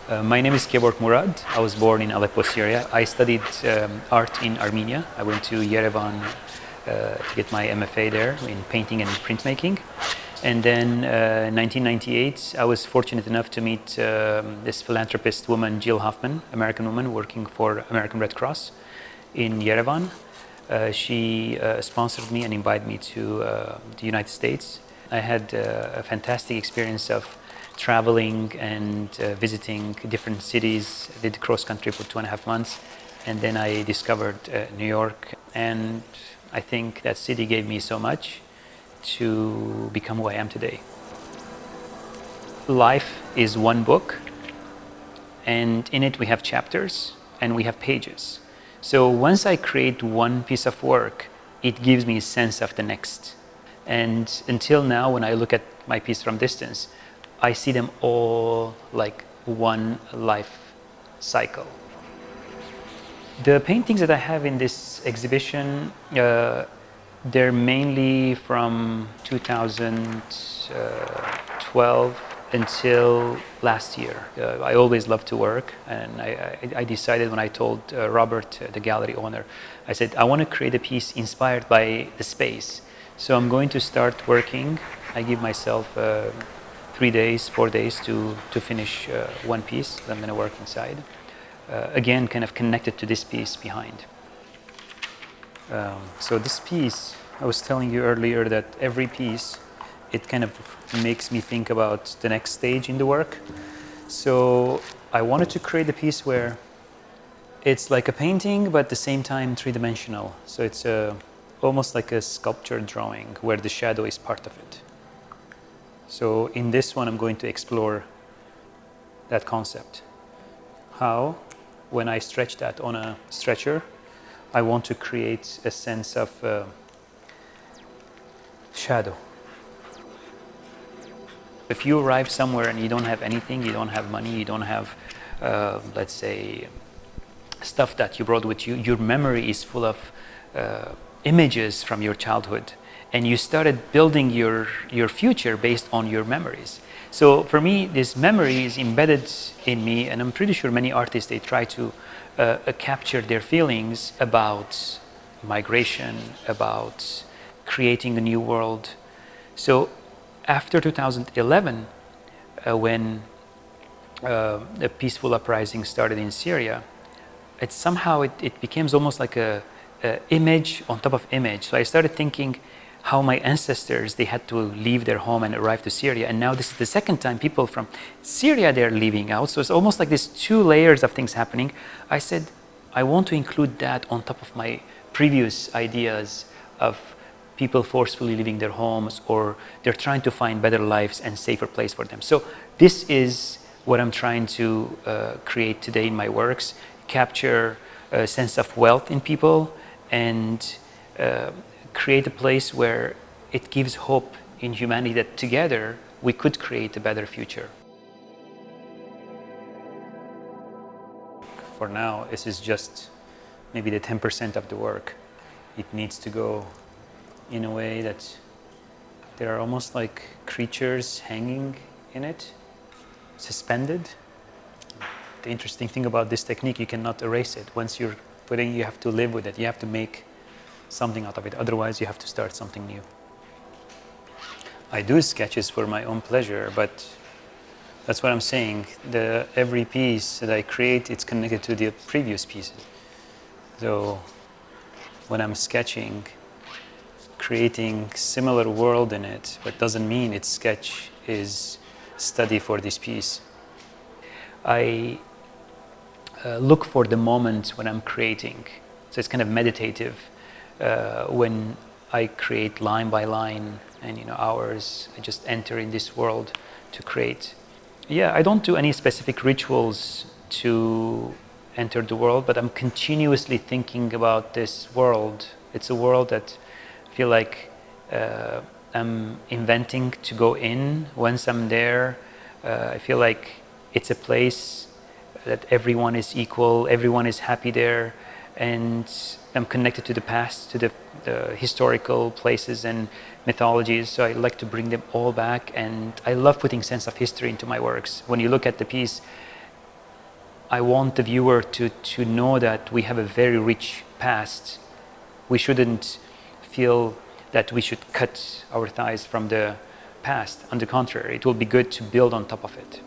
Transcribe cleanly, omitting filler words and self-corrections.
My name is Kevork Mourad. I was born in Aleppo, Syria. I studied art in Armenia. I went to Yerevan to get my MFA there in painting and printmaking. And then in 1998, I was fortunate enough to meet this philanthropist woman, Jill Hoffman, American woman working for American Red Cross in Yerevan. She sponsored me and invited me to the United States. I had a fantastic experience of traveling and visiting different cities. I did cross country for 2.5 months, and then I discovered New York, and I think that city gave me so much to become who I am today. Life is one book, and in it we have chapters and we have pages. So once I create one piece of work, it gives me a sense of the next. And until now, when I look at my piece from distance, I see them all like one life cycle. The paintings that I have in this exhibition, they're mainly from 2012 until last year. I always loved to work, and I decided when I told Robert, the gallery owner, I said, I want to create a piece inspired by the space. So I'm going to start working. I give myself 3 days, 4 days to finish one piece that I'm going to work inside. Again, kind of connected to this piece behind. So this piece, I was telling you earlier that every piece, it kind of makes me think about the next stage in the work. So I wanted to create a piece where it's like a painting, but at the same time three-dimensional. So it's almost like a sculpture drawing where the shadow is part of it. So in this one, I'm going to explore that concept. How, when I stretch that on a stretcher, I want to create a sense of shadow. If you arrive somewhere and you don't have anything, you don't have money, you don't have, let's say, stuff that you brought with you, your memory is full of images from your childhood. And you started building your future based on your memories. So for me, this memory is embedded in me, and I'm pretty sure many artists, they try to capture their feelings about migration, about creating a new world. So after 2011, when the peaceful uprising started in Syria, it became almost like a image on top of image. So I started thinking how my ancestors, they had to leave their home and arrive to Syria. And now this is the second time people from Syria, they're leaving out. So it's almost like these two layers of things happening. I said, I want to include that on top of my previous ideas of people forcefully leaving their homes, or they're trying to find better lives and safer place for them. So this is what I'm trying to create today in my works, capture a sense of wealth in people, and create a place where it gives hope in humanity that together we could create a better future. For now, this is just maybe the 10% of the work. It needs to go in a way that there are almost like creatures hanging in it, suspended. The interesting thing about this technique, you cannot erase it. Once you're putting, you have to live with it. You have to make something out of it. Otherwise, you have to start something new. I do sketches for my own pleasure, but that's what I'm saying. Every piece that I create, it's connected to the previous pieces. So when I'm sketching, creating similar world in it, but doesn't mean its sketch is study for this piece. I look for the moment when I'm creating. So it's kind of meditative. When I create line by line and hours, I just enter in this world to create. Yeah, I don't do any specific rituals to enter the world, but I'm continuously thinking about this world. It's a world that I feel like I'm inventing to go in. Once I'm there, I feel like it's a place that everyone is equal, everyone is happy there, and I'm connected to the past, to the historical places and mythologies, so I like to bring them all back, and I love putting sense of history into my works. When you look at the piece, I want the viewer to know that we have a very rich past. We shouldn't feel that we should cut our ties from the past. On the contrary, it will be good to build on top of it.